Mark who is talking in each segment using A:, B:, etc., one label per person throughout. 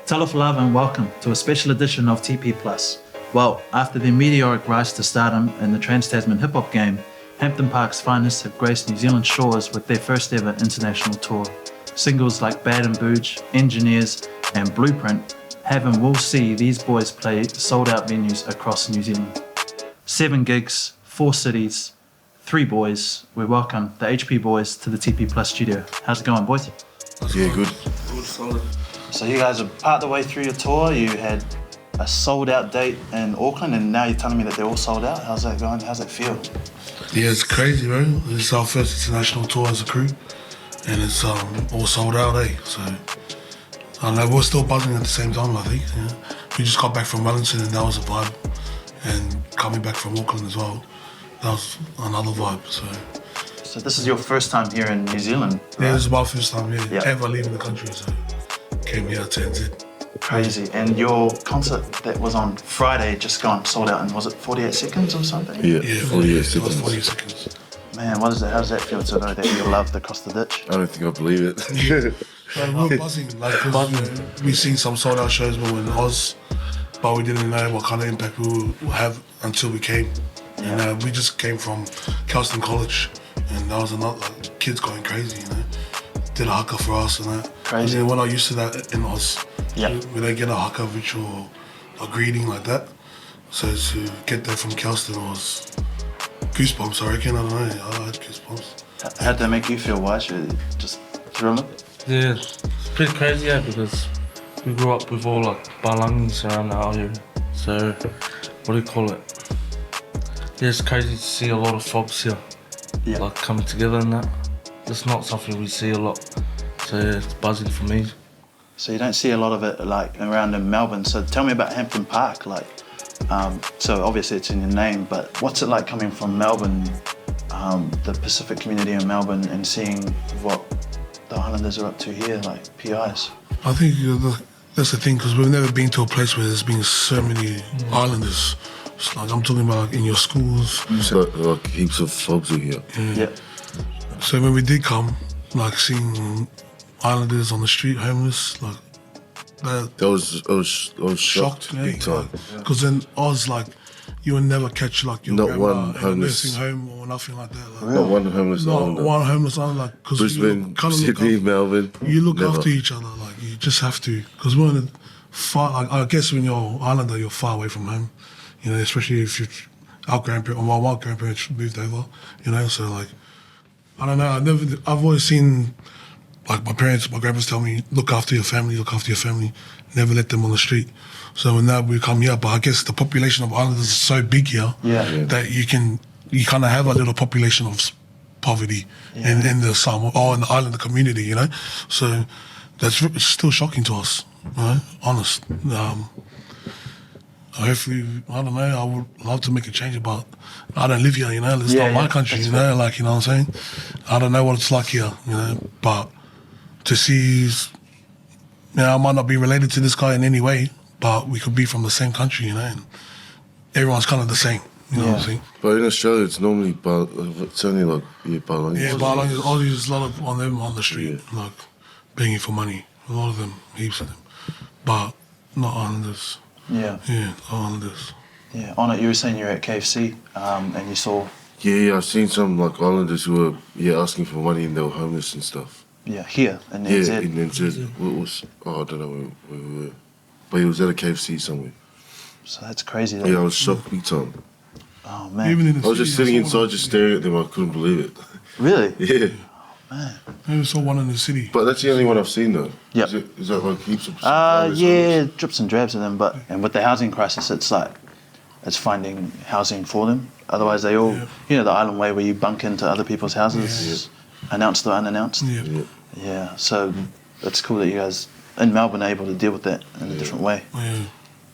A: Talof love and welcome to a special edition of TP Plus. Well, after their meteoric rise to stardom in the Trans-Tasman hip-hop game, Hampton Park's finest have graced New Zealand shores with their first ever international tour. Singles like Bad and Booge, Engineers and Blueprint have and will see these boys play sold-out venues across New Zealand. 7 gigs, 4 cities, 3 boys. We welcome the HP boys to the TP Plus studio. How's it going, boys?
B: Yeah, good.
C: Good, solid.
A: So you guys are part the way through your tour. You had a sold-out date in Auckland, and now you're telling me that they're all sold out. How's that going? How's it feel?
C: Yeah, it's crazy, bro. It's our first international tour as a crew, and it's all sold out, eh? So, I don't know, we're still buzzing at the same time, I think. Yeah. We just got back from Wellington, and that was a vibe. And coming back from Auckland as well, that was another vibe,
A: So this is your first time here in New Zealand, right?
C: Yeah, it was my first time,
A: Yeah.
C: ever leaving the country, so came here to NZ.
A: Crazy. And your concert that was on Friday just gone sold out in, was it 48 seconds or something?
B: Yeah,
C: Yeah,
B: 48
C: it was
B: seconds.
C: 48 seconds.
A: Man, how does that feel to know that you're loved across the ditch?
B: I don't think I believe it.
C: Like, we're buzzing, like, cause we've seen some sold out shows when we were in Oz, but we didn't know what kind of impact we would have until we came.
A: Yeah.
C: And we just came from Kelston College, and that was another, like, kids going crazy, you know. Did a haka for us and that.
A: Crazy.
C: And we're not used to that in Oz.
A: Yeah.
C: We don't get a haka ritual or greeting like that. So to get that from Kelston was goosebumps, I reckon. I don't know, I had goosebumps.
A: How'd that make you feel, Wash? Just thrilling?
D: Yeah, it's pretty crazy, yeah, because we grew up with all like Balangis around our area. So, what do you call it? Yeah, it's crazy to see a lot of folks here,
A: Yeah.
D: like coming together and that. It's not something we see a lot, so yeah, it's buzzing for me.
A: So you don't see a lot of it like around in Melbourne. So tell me about Hampton Park. Like, so obviously it's in your name, but what's it like coming from Melbourne, the Pacific community in Melbourne, and seeing what the Islanders are up to here, like PIs?
C: I think that's the thing, because we've never been to a place where there's been so many islanders. It's like, I'm talking about like in your schools.
B: So, like heaps of folks are here.
A: Yeah.
C: So when we did come, like seeing islanders on the street, homeless, like that,
B: I was shocked big time.
C: Because in Oz, like, you would never catch like your
B: Not
C: grandma
B: one
C: in a
B: homeless.
C: nursing home or nothing like that. Like,
B: Not one homeless
C: not
B: islander.
C: one homeless islander, like, because
B: Brisbane, Sydney, Melbourne.
C: You look
B: never.
C: after each other, like you just have to, because we're in a far. Like, I guess when you're islander, you're far away from home. You know, especially if our grandparents, or my grandparents moved over. You know, so like, I don't know. I've always seen, like, my grandparents tell me, look after your family, never let them on the street. So when that we come here, but I guess the population of islanders is so big here that you kind of have a little population of poverty in the Samoa or in the islander community, you know. So that's still shocking to us, you know, honest. Hopefully, I don't know, I would love to make a change, but I don't live here, you know, it's not my country, you know, like, you know what I'm saying? I don't know what it's like here, you know, but to see, you know, I might not be related to this guy in any way, but we could be from the same country, you know, and everyone's kind of the same, you know what I'm saying?
B: But in Australia, it's normally it's only like Balangis.
C: Yeah, but like, there's a lot of on them on the street, like begging for money, a lot of them, heaps of them, but not islanders.
A: Yeah.
C: Yeah, islanders.
A: Yeah. On it, you were saying you're at KFC, and you saw.
B: Yeah, I've seen some like islanders who were asking for money and they were homeless and stuff.
A: Yeah, here in
B: Yeah,
A: NZ.
B: in NZ. What was? I don't know where we were, but he was at a KFC somewhere.
A: So that's crazy.
B: Yeah, I was shocked big time.
A: Oh man.
C: Even in the
B: I was just
C: city,
B: sitting
C: I saw
B: inside, just staring at them. I couldn't believe it.
A: Really?
B: Yeah,
C: I even saw one in the city.
B: but that's the only one I've seen though.
A: Yep.
B: Is that like heaps of? homeless?
A: Yeah, drips and drabs of them, and with the housing crisis, it's like, it's finding housing for them. Otherwise, they all, you know, the island way where you bunk into other people's houses, announced or unannounced.
C: Yeah.
A: Yeah, so it's cool that you guys in Melbourne are able to deal with that in a different way.
C: Yeah.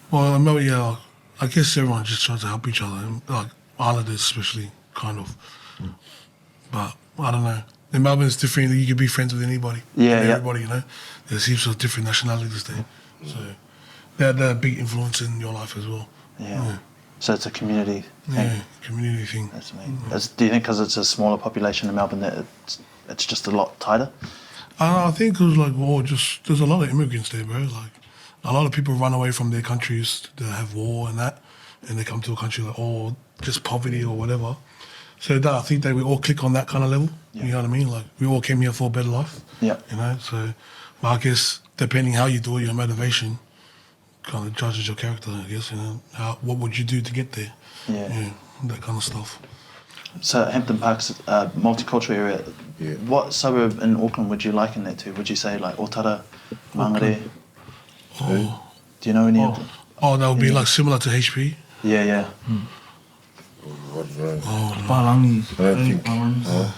C: Well, yeah, I guess everyone just tries to help each other, like islanders especially, kind of. But I don't know. In Melbourne, it's different. You can be friends with anybody.
A: Yeah,
C: and
A: yeah.
C: everybody, you know. There's heaps of different nationalities there, so they're a big influence in your life as well.
A: Yeah. So it's a community thing.
C: Yeah, community thing.
A: That's amazing. Do you think because it's a smaller population in Melbourne that it's just a lot tighter?
C: I think it was like, there's a lot of immigrants there, bro. Like, a lot of people run away from their countries that have war and that, and they come to a country like, or just poverty or whatever. So that, I think that we all click on that kind of level. You know what I mean? Like, we all came here for a better life.
A: Yeah.
C: You know, so, but I guess depending how you do it, your motivation kind of judges your character, I guess, you know. What would you do to get there?
A: Yeah.
C: That kind of stuff.
A: So Hampton Park's a multicultural area.
B: Yeah.
A: What suburb in Auckland would you liken that to? Would you say like Otara, Mangere?
C: Oh,
A: Do you know any of them?
C: oh, that would be like similar to HP.
A: Yeah, yeah.
B: I don't know.
D: Palangi.
B: I don't think.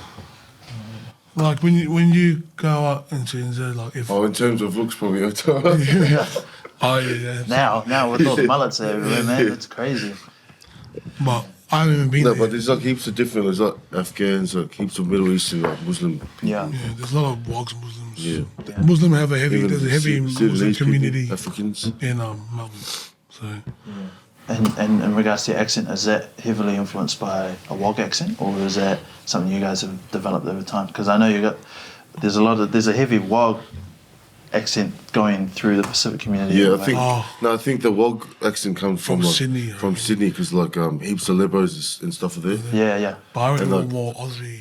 C: Like when you go out into NZ, like if
B: In terms of looks, probably Otara.
C: oh yeah.
A: Now with all the mullets everywhere, man, it's crazy.
C: But I haven't even been
B: No,
C: there.
B: but there's like heaps of different. There's like Afghans, like heaps of Middle Eastern, like Muslim people.
A: Yeah.
C: Yeah, there's a lot of Wogs Muslims.
B: Yeah.
C: Muslim have a heavy,
B: Even
C: there's a heavy Muslim
B: Sudanese
C: community
B: people, Africans.
C: in Melbourne. So
A: And in regards to your accent, is that heavily influenced by a Wog accent, or is that something you guys have developed over time? Because I know there's a heavy Wog accent going through the Pacific community.
B: Yeah, I
A: anyway.
B: think.
C: Oh.
B: No, I think the Wog accent comes
C: From
B: like,
C: Sydney,
B: From
C: right?
B: Sydney, because like heaps of Lebos and stuff are there.
A: Yeah, yeah.
C: but I reckon
B: And, like,
C: more Aussie.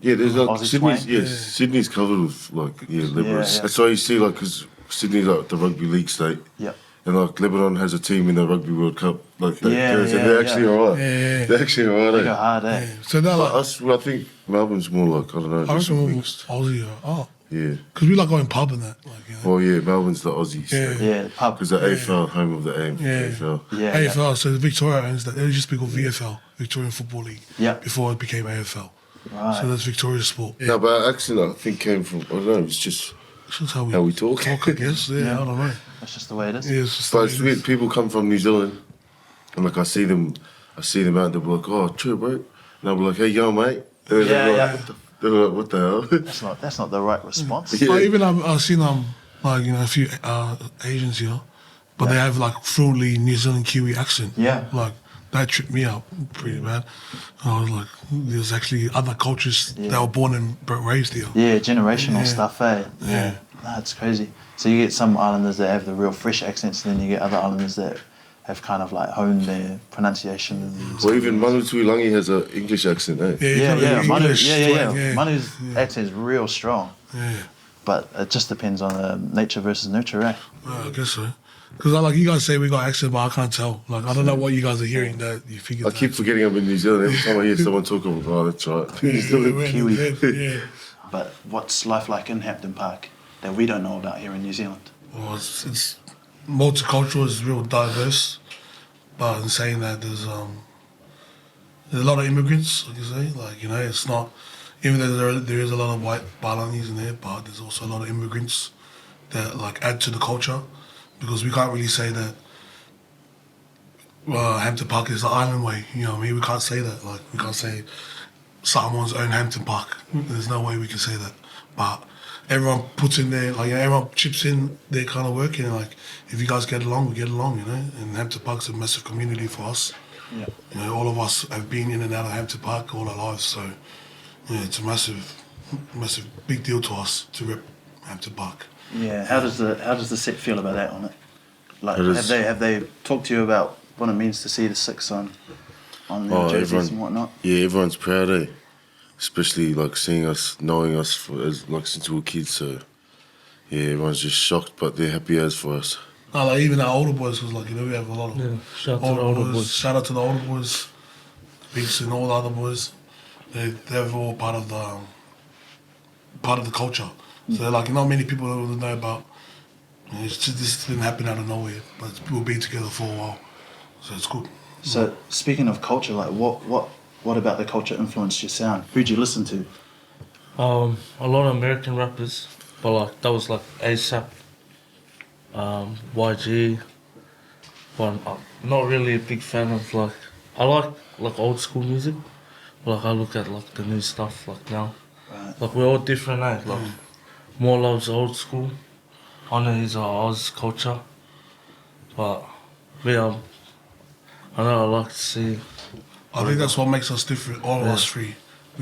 B: Yeah, there's like
A: Aussie
B: Sydney's.
A: twang?
B: Yeah,
C: Yeah.
B: Sydney's covered with like Liberals.
A: Yeah, yeah.
B: That's why you see like because Sydney's like the rugby league state.
A: Yep.
B: And like Lebanon has a team in the Rugby World Cup. Like
A: Yeah,
B: and
A: yeah,
B: they're actually
A: yeah.
B: alright.
C: Yeah.
B: They're actually alright.
A: They go hard, eh?
C: Yeah. So they're
B: But
C: like,
B: us, I think Melbourne's more like I don't know.
C: I
B: just
C: reckon more
B: mixed.
C: Aussie. Oh,
B: Yeah.
C: because we like going pub and that. Like, you know.
B: Well, yeah, Melbourne's the Aussie
C: Yeah.
B: state.
A: Yeah, the pub.
B: Because the AFL, home of the AIM.
C: Yeah.
B: AFL.
A: Yeah,
C: AFL, so Victoria owns that. It used to be called VFL, Victorian Football League.
A: Yeah.
C: Before it became AFL.
A: Right.
C: So that's Victoria's sport. Yeah.
B: No, but our accent I think came from I don't know. It's just
C: It's just how
B: how we talk.
C: I guess. Yeah, I don't know.
A: That's just the way it is.
C: Yeah, it's just
B: But
C: the
B: it's
C: way it
B: weird.
C: is.
B: People come from New Zealand, and like I see them out. They'll be like, "Oh, true, bro," and I'll be like, "Hey, yo, mate." And
A: Yeah,
B: they're
A: yeah.
B: like, They're like, "What the hell?"
A: That's not the right response.
B: Yeah.
C: But even I've seen like a few Asians here, but they have like fluently New Zealand Kiwi accent.
A: Yeah.
C: Like that tripped me out pretty bad. I was like, there's actually other cultures that were born and raised here.
A: Yeah, generational
C: Yeah.
A: stuff, eh?
C: Yeah.
A: That's crazy. So you get some islanders that have the real fresh accents, and then you get other islanders that have kind of like honed their pronunciation. And
B: Well, even Manu Tuilangi has an English accent, eh?
A: yeah. Manu,
C: English twang,
A: yeah. Manu's accent is real strong,
C: Yeah.
A: but it just depends on nature versus nurture, eh?
C: Well, I guess so. Because like you guys say we got accent, but I can't tell. Like I don't know what you guys are hearing that you figure.
B: I keep forgetting I'm in New Zealand. Every time I hear someone talk, I'm like, "Oh, that's right." New Zealand.
A: Kiwi.
C: Yeah.
A: But what's life like in Hampton Park that we don't know about here in New Zealand?
C: Well, it's multicultural, it's real diverse. But in saying that, there's a lot of immigrants, like you say. Like, you know, it's not, even though there is a lot of white Balangis in there, but there's also a lot of immigrants that like add to the culture, because we can't really say that Hampton Park is the island way. You know what I mean? We can't say that. Like, we can't say Samoans own Hampton Park. There's no way we can say that. But everyone puts in their, like, everyone chips in their kind of work, and like, if you guys get along, we get along, you know. And Hampton Park's a massive community for us.
A: Yeah.
C: You know, all of us have been in and out of Hampton Park all our lives, so yeah, it's a massive, big deal to us to rep Hampton Park.
A: Yeah. How does the set feel about that on it? Like,
B: It is-
A: have they talked to you about what it means to see the six on the jerseys and whatnot?
B: Yeah, everyone's proud, eh? Especially like seeing us, knowing us like since we were kids. So yeah, everyone's just shocked, but they're happy as for us.
C: No, like even our older boys, because like, you know, we have a lot of
D: Shout out to the older boys.
C: Shout out to the older boys, Bigs and all the other boys. They're all part of the culture. So like, not many people know about. You know, it's just, this didn't happen out of nowhere, but we've been together for a while, so it's good.
A: So speaking of culture, like what about the culture influenced your sound? Who'd you listen to?
D: A lot of American rappers, but like that was like ASAP, YG. But I'm not really a big fan of like, I like old school music, but like I look at like the new stuff like now.
A: Right.
D: Like we're all different, eh? Like more loves old school, Honor is our Oz culture. But me, I know I like to see.
C: I think that's what makes us different. All of us three,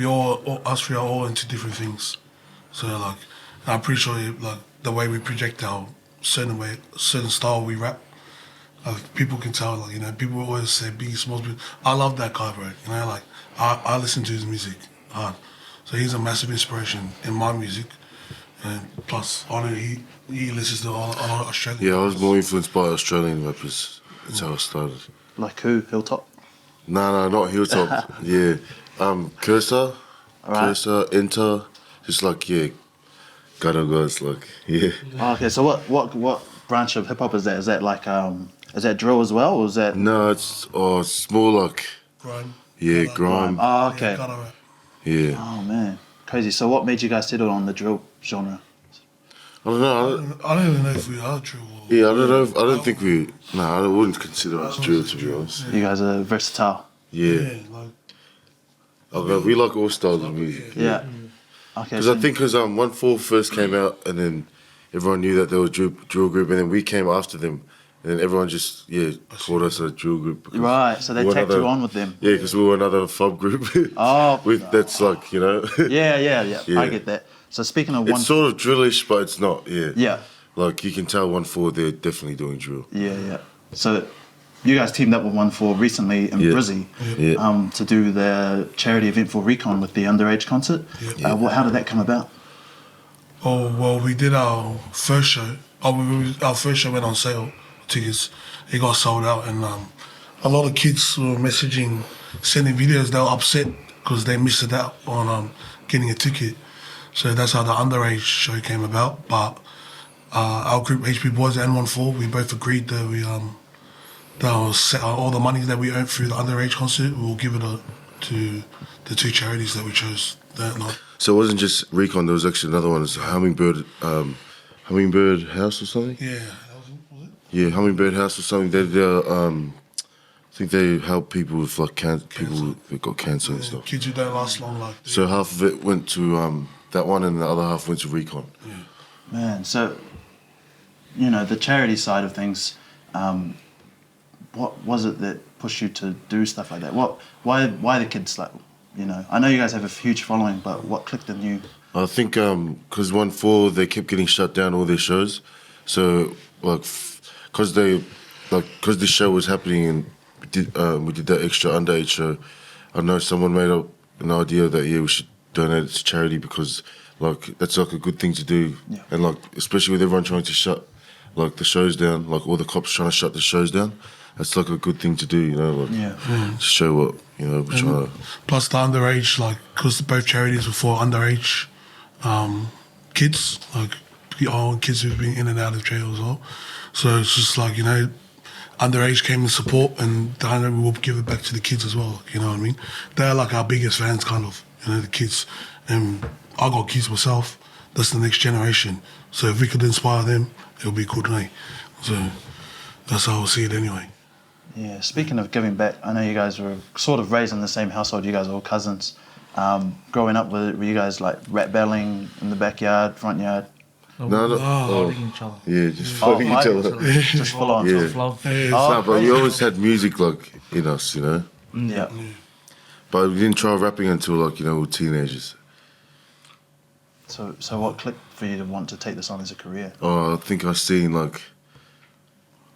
C: us three are all into different things. So like, I'm pretty sure like the way we project our certain style we rap. People can tell, like, you know, people always say Biggie Smalls. I love that guy, bro. You know, like, I listen to his music hard. So he's a massive inspiration in my music. And plus, I know he listens to all Australian.
B: Yeah, I was more influenced by Australian rappers. That's how I started.
A: Like who? Hilltop?
B: No, not Hilltop. Yeah, Cursor,
A: Alright.
B: Cursor, Enter, just like Ghetto guys, like
A: Oh, okay, so what branch of hip hop is that? Is that like is that drill as well, or is that?
B: No, it's more like
C: Grime.
B: grime.
A: Oh, okay.
C: Gutter rap.
B: Yeah,
A: Oh man, crazy. So what made you guys settle on the drill genre?
B: I don't know.
C: I don't even know if we are true.
B: I don't know. I don't think we. No, I wouldn't consider us drill, to be honest.
A: You guys are versatile.
B: Yeah,
C: Like,
B: we like all styles of music.
A: Yeah. Okay.
B: Because I think 1-4 first came out, and then everyone knew that they were a drill group, and then we came after them, and then everyone just called us a drill group. because
A: Right. So they
B: we were
A: tagged you
B: another-
A: on with them.
B: Yeah, because we were another fob group.
A: Oh.
B: That's like
A: Yeah. I
B: Yeah.
A: get that. So speaking of one.
B: It's sort of drillish, but it's not. Yeah.
A: Yeah.
B: Like you can tell 1-4, they're definitely doing drill.
A: Yeah. So you guys teamed up with 1-4 recently in
B: Yeah.
A: Brizzy
B: Yeah.
A: to do the charity event for Recon with the underage concert.
C: Yeah.
A: How did that come about?
C: oh well, we did our first show. Our first show went on sale. Tickets, it got sold out, and a lot of kids were messaging, sending videos. They were upset because they missed out on getting a ticket. So that's how the underage show came about. But our group, HP Boys and 1-4, we both agreed that all the money that we earned through the underage concert, we'll give it to the two charities that we chose that night.
B: So it wasn't just Recon. There was actually another one. It's Hummingbird House or something.
C: Yeah, that was it?
B: Yeah, Hummingbird House or something. They did. I think they help people with like people that got cancer and stuff.
C: Kids who don't last long, like.
B: So half of it went to that one, and the other half went to Recon.
A: Man, so the charity side of things, what was it that pushed you to do stuff like that? Why the kids like? I know you guys have a huge following, but what clicked in you?
B: I think because 1-4 they kept getting shut down all their shows, so like because this show was happening and we did that extra underage show. I know someone made up an idea that we should donate it to charity because like that's like a good thing to do, and like especially with everyone trying to shut like the shows down, like all the cops trying to shut the shows down. That's like a good thing to do, like, to show what we're trying to.
C: Plus the underage, like, because both charities were for underage kids, like kids who've been in and out of jail as well. So it's just like, underage came in support, and we will give it back to the kids as well. You know what I mean? They're like our biggest fans, kind of. The kids. And I got kids myself. That's the next generation. So if we could inspire them, it'll be good, mate. So that's how I see it anyway.
A: Yeah. Speaking of giving back, I know you guys were sort of raised in the same household. You guys are all cousins. Growing up, were you guys like rap battling in the backyard, front yard?
B: No.
D: Fighting each other.
B: Yeah, just fighting each
A: fighting
B: other.
A: Just full on.
B: Yeah.
D: Tough love.
B: No, but we always had music like in us,
A: Yeah.
B: But we didn't try rapping until like we were teenagers.
A: So what clicked for you to want to take this on as a career?
B: Oh, I think I seen like,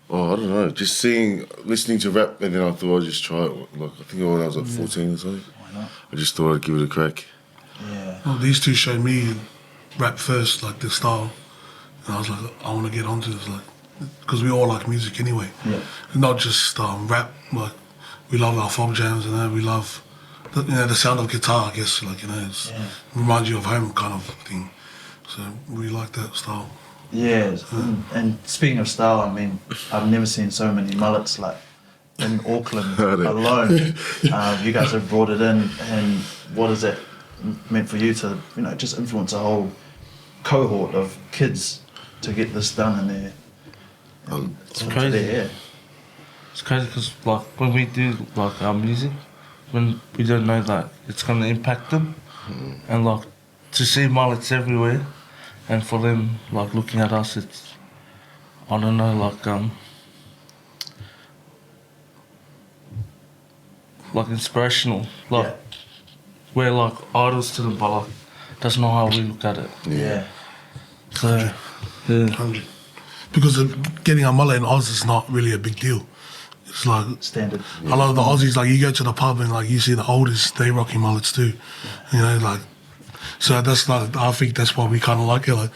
B: I don't know, just listening to rap, and then I thought I'd just try it. Like I think when I was like 14 or something,
A: Why not?
B: I just thought I'd give it a crack.
A: Yeah.
C: Well, these two showed me rap first, like the style, and I was like, I want to get onto this, like, because we all like music anyway.
A: Yeah.
C: Not just rap, like we love our folk jams, we love the sound of guitar. I guess, like it's reminds you of home kind of thing. So we like that style.
A: Yeah. And speaking of style, I mean, I've never seen so many mullets like in Auckland alone. You guys have brought it in, and what has that meant for you to just influence a whole cohort of kids to get this done in their
D: It's crazy. It's crazy because like when we do like our music, when we don't know that it's gonna impact them, and like to see mullets everywhere, and for them like looking at us, it's I don't know like inspirational. Like we're like idols to them, but like that's not how we look at it.
A: Yeah.
D: So yeah.
C: 100. because getting a mullet in Oz is not really a big deal. It's like
A: Standard.
C: a lot of the Aussies, like you go to the pub and like you see the oldest, they rocking mullets too. You know, like so that's like I think that's why we kind of like it. Like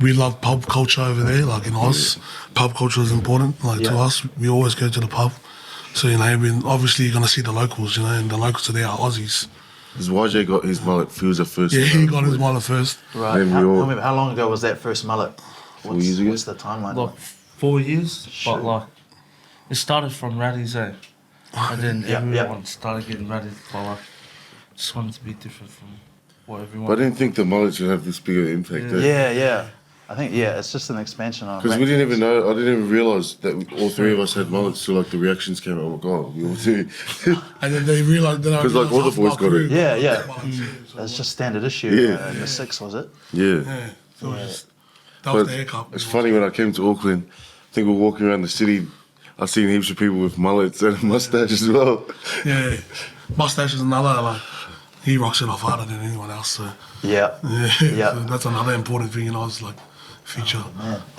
C: we love pub culture over there. Like in Oz, pub culture is important. Like to
A: Yeah.
C: us, we always go to the pub. So you know, I mean, obviously you're gonna see the locals. You know, and the locals today are Aussies.
B: Because YJ got his mullet, Fuse at first.
C: Yeah, he got his mullet first.
A: Right.
B: Then we
A: How,
B: all-
A: tell me, how long ago was that first mullet?
B: Years ago?
A: What's the timeline?
D: Like 4 years,
A: Sure.
D: but like it started from Raddy's, eh? And then
A: Yeah, yeah.
D: everyone started getting Raddy, but like just wanted to be different from what everyone.
B: But I didn't think the mullets would have this big of an impact.
A: Yeah. I think it's just an expansion on.
B: Because we didn't even know, I didn't even realise that all three of us had mullets, so like the reactions came out, oh my god, we all do.
C: And then they realised that
B: 'Cause, like, all the boys got it.
A: Yeah.
C: So,
A: It's just standard issue.
B: Yeah.
A: In the 6, was it?
B: Yeah.
C: yeah. So it was just, that was
B: But
C: the haircut.
B: it's funny when I came to Auckland, I think we were walking around the city, I seen heaps of people with mullets and a mustache as well.
C: Yeah, mustache is another like he rocks it off harder than anyone else. So
A: Yeah.
C: yeah, so that's another important thing in Oz, like feature.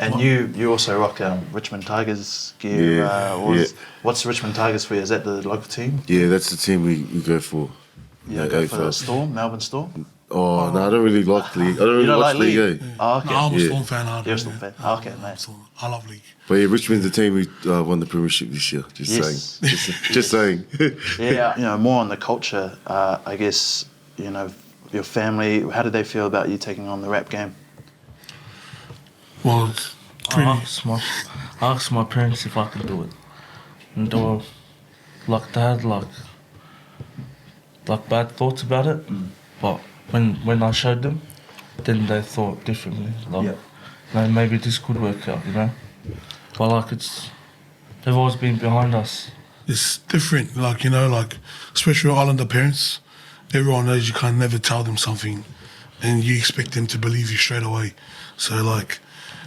A: And you also rock Richmond Tigers gear.
B: Yeah,
A: What's Richmond Tigers for you? Is that the local team?
B: Yeah, that's the team we go for.
A: Yeah, go for the Storm, Melbourne Storm.
B: Oh, no, I don't really like League. I don't really
A: You don't
B: watch
A: like
B: League,
A: League?
B: eh?
A: Oh, okay.
C: No, I'm a
B: Yeah.
C: Storm fan.
A: You're a Storm fan. Oh, okay, man.
C: I love League.
B: But yeah, Richmond's the team who won the premiership this year. Just
A: Yes.
B: saying. Just saying.
A: Yeah, more on the culture. I guess your family. How did they feel about you taking on the rap game?
C: Well, it's pretty.
D: I asked my parents if I could do it, and they were like they had like bad thoughts about it. But when I showed them, then they thought differently. Like, maybe this could work out, you know. But like they've always been behind us.
C: It's different, like like especially with Islander parents. Everyone knows you can't never tell them something, and you expect them to believe you straight away. So like,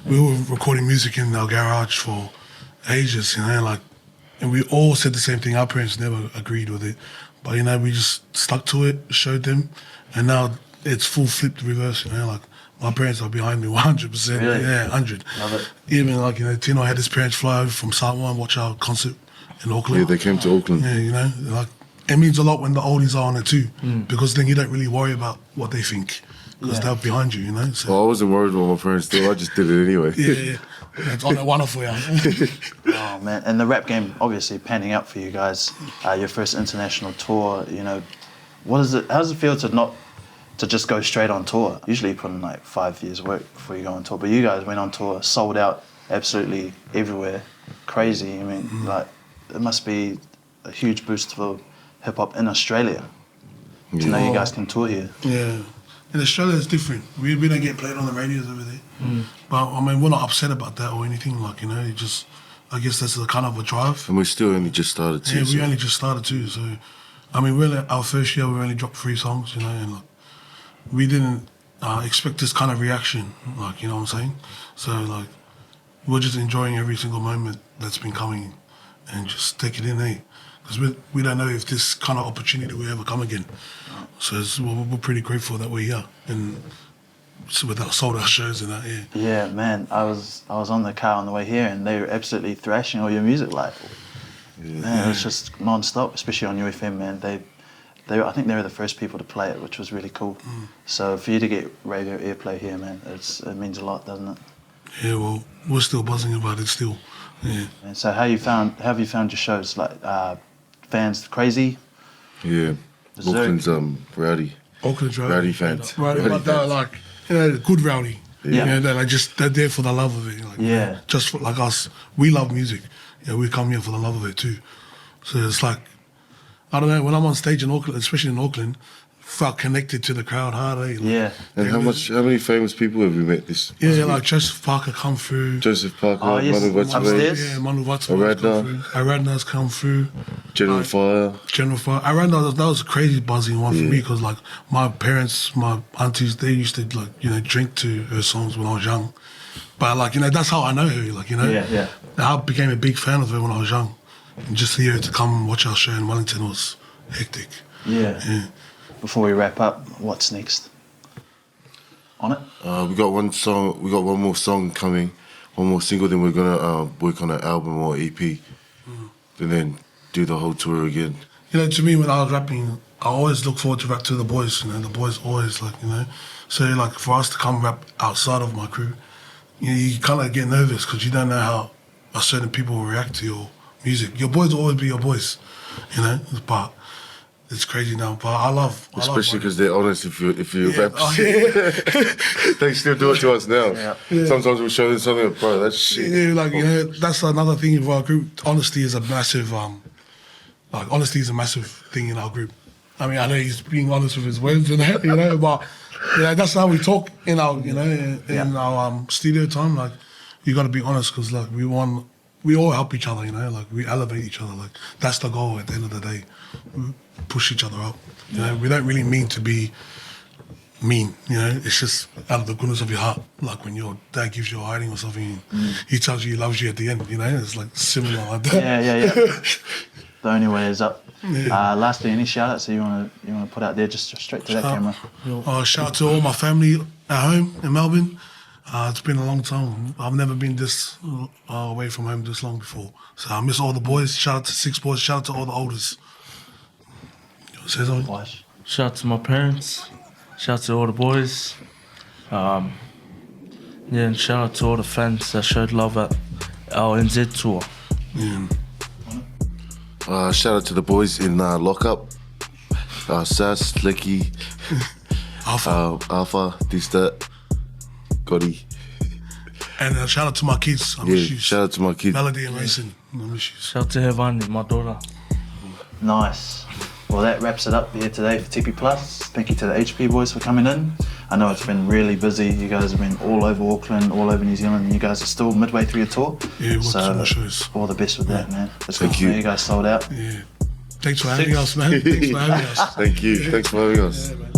C: we were recording music in our garage for ages, like, and we all said the same thing. Our parents never agreed with it, but we just stuck to it, showed them, and now it's full flipped reverse. Like my parents are behind me 100%.
A: Really?
C: Yeah, 100.
A: Love it.
C: Even like Tino had his parents fly over from Samoa and watch our concert in Auckland.
B: Yeah, they came to Auckland.
C: Yeah, like it means a lot when the oldies are on it too, because then you don't really worry about what they think because they're behind you, So
B: Well, I wasn't worried what my parents did. I just did it anyway.
C: yeah, it's on that one for you.
A: Oh man, and the rap game obviously panning out for you guys. Your first international tour. What is it? How does it feel to just go straight on tour? Usually you put in like 5 years work before you go on tour, but you guys went on tour, sold out absolutely everywhere, crazy. I mean, like it must be a huge boost for hip hop in Australia to know you guys can tour here.
C: Yeah, in Australia it's different. We don't get played on the radios over there, but I mean we're not upset about that or anything. Like it just I guess that's a kind of a drive.
B: And we still only just started too.
C: Yeah, we
B: so-
C: only just started too. So, I mean, our first year we only dropped 3 songs, and like, we didn't expect this kind of reaction, like, you know what I'm saying? So, like, we're just enjoying every single moment that's been coming and just take it in, because we don't know if this kind of opportunity will ever come again. So we're pretty grateful that we're here and so with our sold out shows and that,
A: Yeah, man, I was on the car on the way here and they were absolutely thrashing all your music, like, man, it was just non-stop, especially on UFM, man. I think they were the first people to play it, which was really cool. So for you to get radio airplay here, man, it means a lot, doesn't it?
C: Yeah, well, we're still buzzing about it still. Yeah.
A: And so how have you found your shows? Like fans crazy?
B: Yeah.
A: Berserk.
B: Auckland's rowdy.
C: Auckland's
B: Rowdy fans.
C: Rowdy,
B: Rowdy
C: but they're
B: fans.
C: like, good rowdy.
A: Yeah.
C: They're there for the love of it. Like,
A: Yeah.
C: Just for, like us, we love music. Yeah, we come here for the love of it too. So it's like, I don't know, when I'm on stage in Auckland, especially in Auckland, felt connected to the crowd hard, Like,
A: Yeah.
B: And how many famous people have we met this?
C: Yeah, like Joseph Parker come through.
B: Joseph Parker,
A: Oh, yes,
B: Manu Watanabe,
A: upstairs.
C: Yeah, Manu Watanabe's
B: Aradna.
C: come through. Aradna's come through.
B: General Fire.
C: General Fire. Aradna, that was a crazy buzzing one for me because like my parents, my aunties, they used to drink to her songs when I was young. But like, that's how I know her, like,
A: Yeah.
C: I became a big fan of her when I was young. And just for her to come and watch our show in Wellington was hectic.
A: Yeah.
C: Yeah.
A: Before we wrap up, what's next? On it?
B: We got one more song coming. one more single, then we're gonna work on an album or EP, and then do the whole tour again.
C: You know, to me, when I was rapping, I always look forward to rap to the boys. You know, the boys always like, you know. So like for us to come rap outside of my crew, you kind of get nervous because you don't know how certain people will react to your music. Your boys will always be your boys, you know. But it's crazy now. But I love,
B: Especially because they're honest. If you
C: Yeah.
B: rap,
C: Oh, yeah.
B: they still do it to us now.
C: Yeah.
B: Sometimes we show them something, bro. That's shit.
C: Yeah, like you know, that's another thing of our group. Honesty is a massive, honesty is a massive thing in our group. I mean, I know he's being honest with his words and that, you know, but you know, that's how we talk in our, you know, in our studio time. Like, you got to be honest because like we all help each other, you know, like we elevate each other. Like that's the goal at the end of the day. We push each other up. You know, we don't really mean to be mean, you know, it's just out of the goodness of your heart. Like when your dad gives you a hiding or something, he tells you he loves you at the end, you know, it's like similar like that.
A: Yeah. The only way is up. Lastly, any shout outs that you want to put out there, just straight to that camera?
C: Shout out to all my family at home in Melbourne. It's been a long time. I've never been this away from home this long before. So I miss all the boys. Shout out to Six Boys. Shout out to all the oldest. You want to say something?
A: Wash.
D: Shout out to my parents. Shout out to all the boys. And shout out to all the fans that showed love at our NZ tour.
C: Yeah.
B: Shout out to the boys in Lockup. Sass, Licky, Alpha, this, that, Gotti.
C: And shout out to my kids. I miss you.
B: Shout out to my kids.
C: Melody and Mason. I miss you.
D: Shout out to Hevani, my daughter.
A: Nice. Well, that wraps it up here today for TP Plus. Thank you to the HP boys for coming in. I know it's been really busy. You guys have been all over Auckland, all over New Zealand, and you guys are still midway through your tour.
C: Yeah, we've got
A: so
C: some more shows.
A: all the best with that, man. It's
B: Thank
A: good to
B: you.
A: know you guys sold out.
C: Yeah. Thanks for having us, man. Thanks for having us.
B: Thank you. Thanks for having us.
C: Yeah, man.